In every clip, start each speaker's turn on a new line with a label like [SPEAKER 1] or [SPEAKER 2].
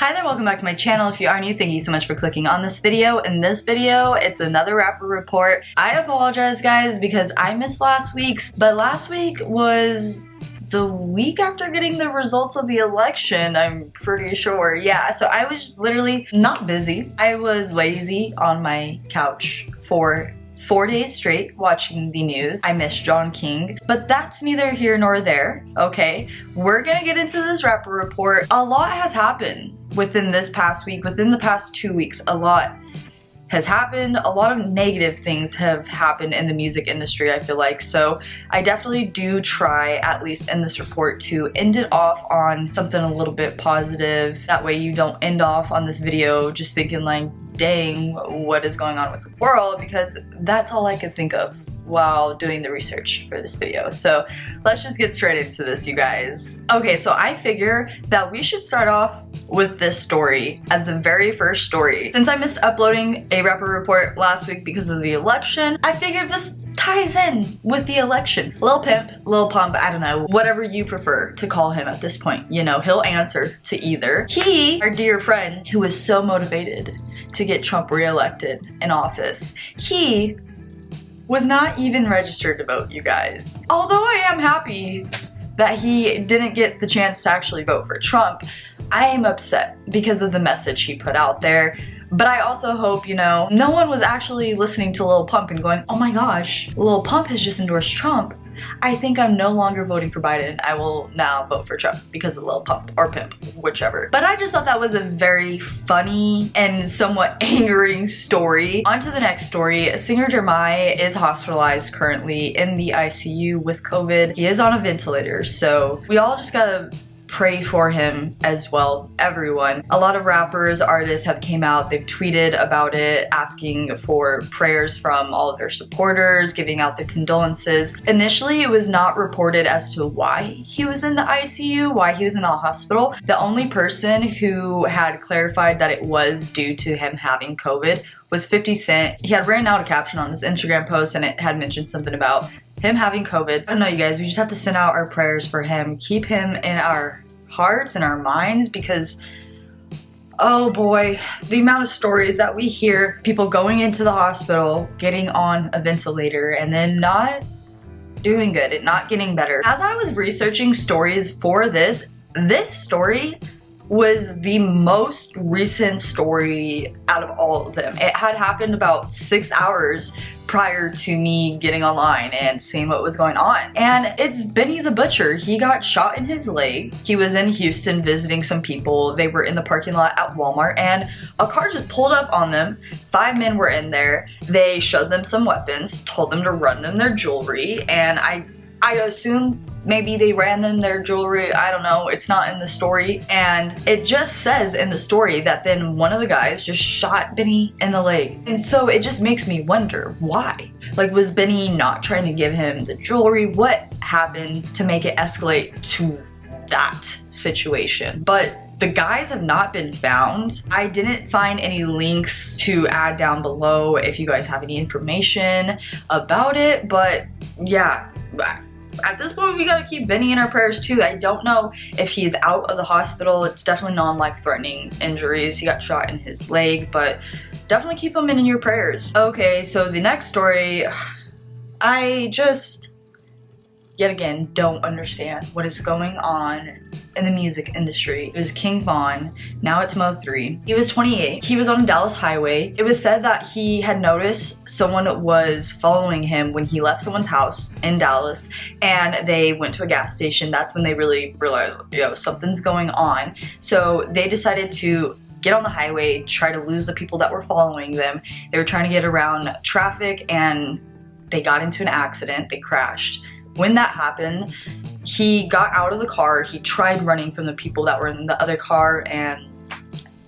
[SPEAKER 1] Hi there, welcome back to my channel. If you are new, thank you so much for clicking on this video. In this video, it's another rapper report. I apologize guys because I missed last week's, but last week was the week after getting the results of the election, I'm pretty sure. Yeah, so I was just literally not busy. I was lazy on my couch for 4 days straight watching the news. I missed John King, but that's neither here nor there, okay? We're gonna get into this rapper report. A lot has happened within this past week, within the past 2 weeks. A lot has happened. A lot of negative things have happened in the music industry, I feel like. So I definitely do try, at least in this report, to end it off on something a little bit positive. That way you don't end off on this video just thinking like, dang, what is going on with the world? Because that's all I could think of while doing the research for this video. So let's just get straight into this, you guys. Okay, so I figure that we should start off with this story as the very first story. Since I missed uploading a rapper report last week because of the election, I figured this ties in with the election. Lil Pump, I don't know, whatever you prefer to call him at this point. You know, he'll answer to either. He, our dear friend, who is so motivated to get Trump reelected in office, he was not even registered to vote, you guys. Although I am happy that he didn't get the chance to actually vote for Trump, I am upset because of the message he put out there. But I also hope, you know, no one was actually listening to Lil Pump and going, oh my gosh, Lil Pump has just endorsed Trump. I think I'm no longer voting for Biden. I will now vote for Trump because of Lil Pump or Pimp, whichever. But I just thought that was a very funny and somewhat angering story. On to the next story. Singer Jeremih is hospitalized currently in the ICU with COVID. He is on a ventilator, so we all just gotta pray for him as well, everyone. A lot of rappers, artists have came out, they've tweeted about it, asking for prayers from all of their supporters, giving out the condolences. Initially, it was not reported as to why he was in the ICU, why he was in the hospital. The only person who had clarified that it was due to him having COVID was 50 Cent. He had written out a caption on his Instagram post and it had mentioned something about him having COVID. I don't know, you guys, we just have to send out our prayers for him. Keep him in our hearts and our minds because, oh boy, the amount of stories that we hear, people going into the hospital, getting on a ventilator, and then not doing good and not getting better. As I was researching stories for this story was the most recent story out of all of them. It had happened about 6 hours prior to me getting online and seeing what was going on. And it's Benny the Butcher. He got shot in his leg. He was in Houston visiting some people. They were in the parking lot at Walmart and a car just pulled up on them. 5 men were in there. They showed them some weapons, told them to run them their jewelry, and I assume maybe they ran them their jewelry, I don't know, it's not in the story. And it just says in the story that then one of the guys just shot Benny in the leg. And so it just makes me wonder, why? Like, was Benny not trying to give him the jewelry? What happened to make it escalate to that situation? But the guys have not been found. I didn't find any links to add down below if you guys have any information about it, but yeah. At this point, we gotta keep Benny in our prayers too. I don't know if he's out of the hospital. It's definitely non-life-threatening injuries. He got shot in his leg, but definitely keep him in your prayers. Okay, so the next story, I just, yet again, don't understand what is going on in the music industry. It was King Von, now it's Mo3. He was 28. He was on a Dallas highway. It was said that he had noticed someone was following him when he left someone's house in Dallas and they went to a gas station. That's when they really realized, yo, something's going on. So they decided to get on the highway, try to lose the people that were following them. They were trying to get around traffic and they got into an accident. They crashed. When that happened, he got out of the car, he tried running from the people that were in the other car, and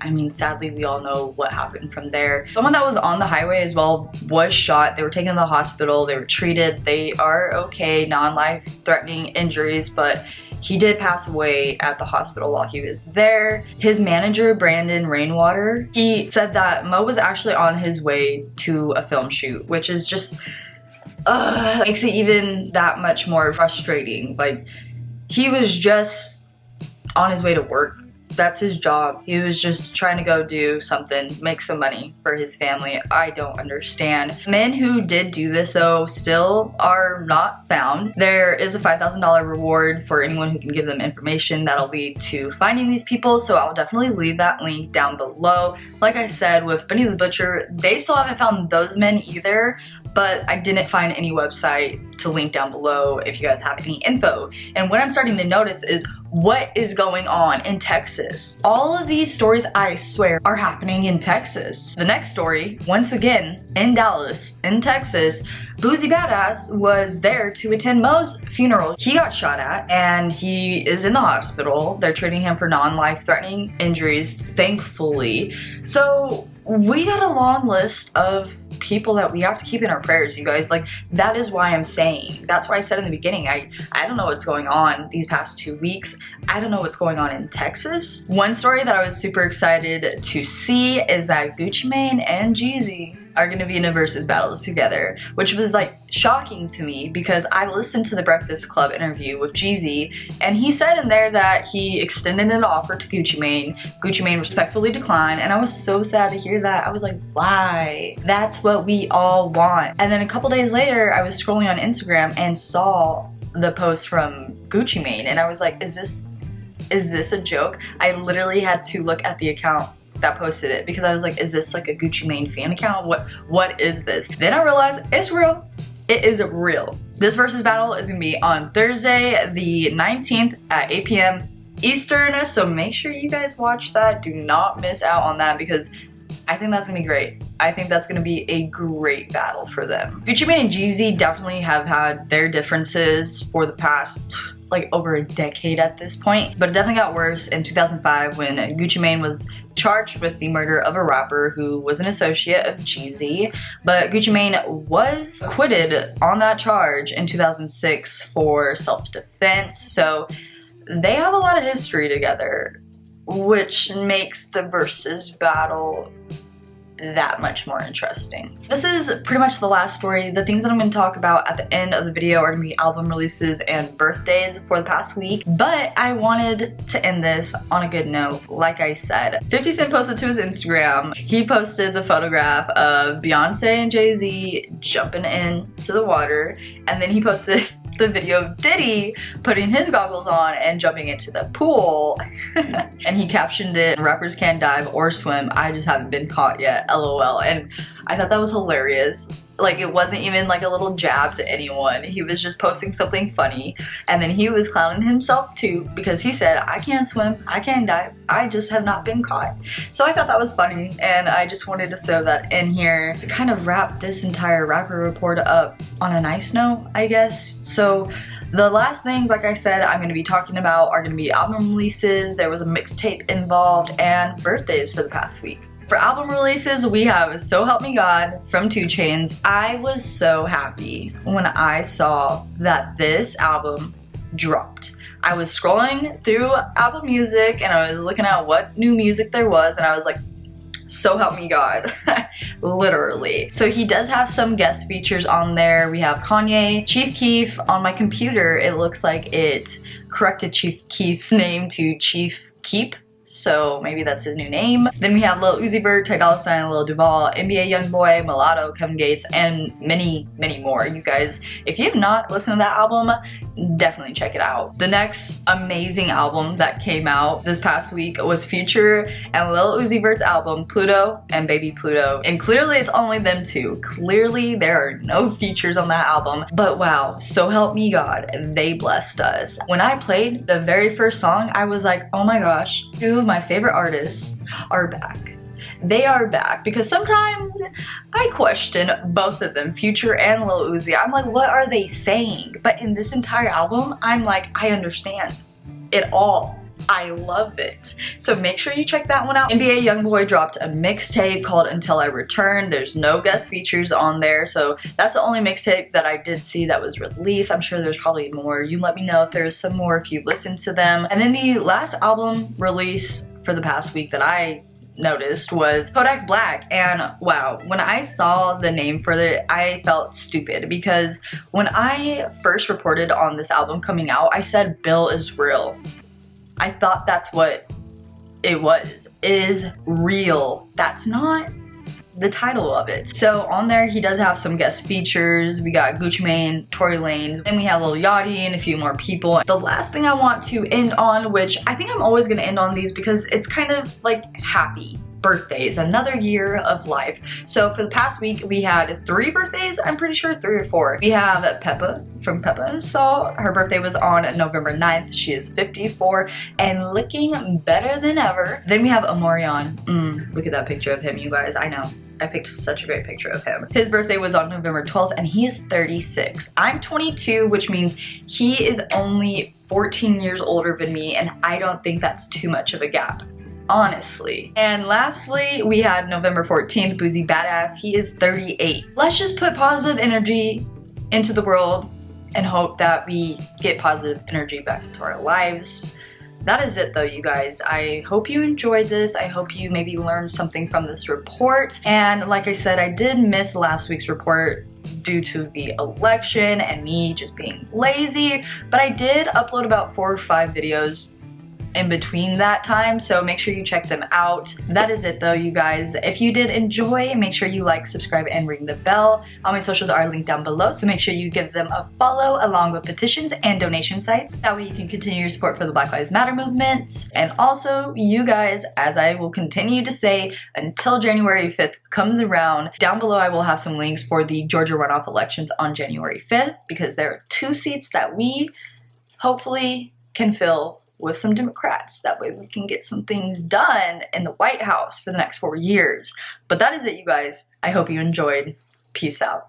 [SPEAKER 1] I mean, sadly, we all know what happened from there. Someone that was on the highway as well was shot. They were taken to the hospital, they were treated, they are okay, non-life-threatening injuries, but he did pass away at the hospital while he was there. His manager, Brandon Rainwater, he said that Mo was actually on his way to a film shoot, which is just, makes it even that much more frustrating. Like, he was just on his way to work That's his job. He was just trying to go do something, make some money for his family. I don't understand. Men who did do this though still are not found. There is a $5,000 reward for anyone who can give them information that'll lead to finding these people, so I'll definitely leave that link down below. Like I said, with Benny the Butcher, they still haven't found those men either, but I didn't find any website to link down below if you guys have any info. And what I'm starting to notice is what is going on in Texas. All of these stories, I swear, are happening in Texas. The next story, once again, in Dallas, in Texas, Boosie Badazz was there to attend Mo's funeral. He got shot at and he is in the hospital. They're treating him for non-life-threatening injuries, thankfully. So we got a long list of people that we have to keep in our prayers, you guys. Like, that is why I'm saying, that's why I said in the beginning, I don't know what's going on these past 2 weeks. I don't know what's going on in Texas. One story that I was super excited to see is that Gucci Mane and Jeezy are gonna be in a Verzuz battle together, which was like shocking to me because I listened to the Breakfast Club interview with Jeezy and he said in there that he extended an offer to Gucci Mane. Gucci Mane respectfully declined, and I was so sad to hear that. I was like, why? That's what we all want. And then a couple days later, I was scrolling on Instagram and saw the post from Gucci Mane, and I was like, is this a joke? I literally had to look at the account that posted it because I was like, is this like a Gucci Mane fan account? What is this? Then I realized it's real. It is real. This Verzuz battle is gonna be on Thursday the 19th at 8 p.m. Eastern, so make sure you guys watch that. Do not miss out on that because I think that's gonna be great. I think that's gonna be a great battle for them. Gucci Mane and Jeezy definitely have had their differences for the past like over a decade at this point, but it definitely got worse in 2005 when Gucci Mane was charged with the murder of a rapper who was an associate of Jeezy, but Gucci Mane was acquitted on that charge in 2006 for self-defense, so they have a lot of history together, which makes the Verzuz battle that much more interesting. This is pretty much the last story. The things that I'm going to talk about at the end of the video are going to be album releases and birthdays for the past week, but I wanted to end this on a good note. Like I said, 50 Cent posted to his Instagram. He posted the photograph of Beyonce and Jay-Z jumping into the water, and then he posted the video of Diddy putting his goggles on and jumping into the pool. And he captioned it, "Rappers can't dive or swim, I just haven't been caught yet, LOL." And I thought that was hilarious. Like, it wasn't even like a little jab to anyone. He was just posting something funny, and then he was clowning himself too because he said, I can't swim, I can't dive, I just have not been caught. So I thought that was funny, and I just wanted to throw that in here to kind of wrap this entire rapper report up on a nice note, I guess. So the last things, like I said, I'm going to be talking about are going to be album releases. There was a mixtape involved, and birthdays for the past week. For album releases, we have So Help Me God from 2 Chainz. I was so happy when I saw that this album dropped. I was scrolling through Apple Music and I was looking at what new music there was, and I was like, so help me God. Literally. So he does have some guest features on there. We have Kanye, Chief Keef. On my computer, it looks like it corrected Chief Keef's name to Chief Keep, so maybe that's his new name. Then we have Lil Uzi Vert, Ty Dolla $ign, Lil Duval, NBA Youngboy, Mulatto, Kevin Gates, and many, many more. You guys, if you have not listened to that album, definitely check it out. The next amazing album that came out this past week was Future and Lil Uzi Vert's album, Pluto and Baby Pluto. And clearly it's only them two. Clearly there are no features on that album, but wow, so help me God, they blessed us. When I played the very first song, I was like, oh my gosh, 2 of my favorite artists are back. They are back, because sometimes I question both of them, Future and Lil Uzi. I'm like, what are they saying? But in this entire album, I'm like, I understand it all. I love it. So make sure you check that one out. NBA Youngboy dropped a mixtape called Until I Return. There's no guest features on there, so that's the only mixtape that I did see that was released. I'm sure there's probably more. You let me know if there's some more if you've listened to them. And then the last album release for the past week that I noticed was Kodak Black, and wow, when I saw the name for it, I felt stupid because when I first reported on this album coming out, I said Bill is real. I thought that's what is real. That's not the title of it. So on there, he does have some guest features. We got Gucci Mane, Tory Lanez, and we have Lil Yachty and a few more people. The last thing I want to end on, which I think I'm always gonna end on these because it's kind of like happy birthdays, another year of life. So for the past week, we had 3 birthdays, I'm pretty sure 3 or 4. We have Peppa from Peppa and Saul. Her birthday was on November 9th. She is 54 and looking better than ever. Then we have Omarion. Look at that picture of him, you guys. I know. I picked such a great picture of him. His birthday was on November 12th and he is 36. I'm 22, which means he is only 14 years older than me, and I don't think that's too much of a gap, honestly. And lastly, we had November 14th, Boosie Badazz. He is 38. Let's just put positive energy into the world and hope that we get positive energy back into our lives. That is it though, you guys. I hope you enjoyed this. I hope you maybe learned something from this report. And like I said, I did miss last week's report due to the election and me just being lazy, but I did upload about 4 or 5 videos in between that time, so make sure you check them out. That is it though, you guys. If you did enjoy, make sure you like, subscribe, and ring the bell. All my socials are linked down below, so make sure you give them a follow along with petitions and donation sites. That way you can continue your support for the Black Lives Matter movement. And also, you guys, as I will continue to say until January 5th comes around, down below I will have some links for the Georgia runoff elections on January 5th, because there are 2 seats that we hopefully can fill with some Democrats. That way we can get some things done in the White House for the next 4 years. But that is it, you guys. I hope you enjoyed. Peace out.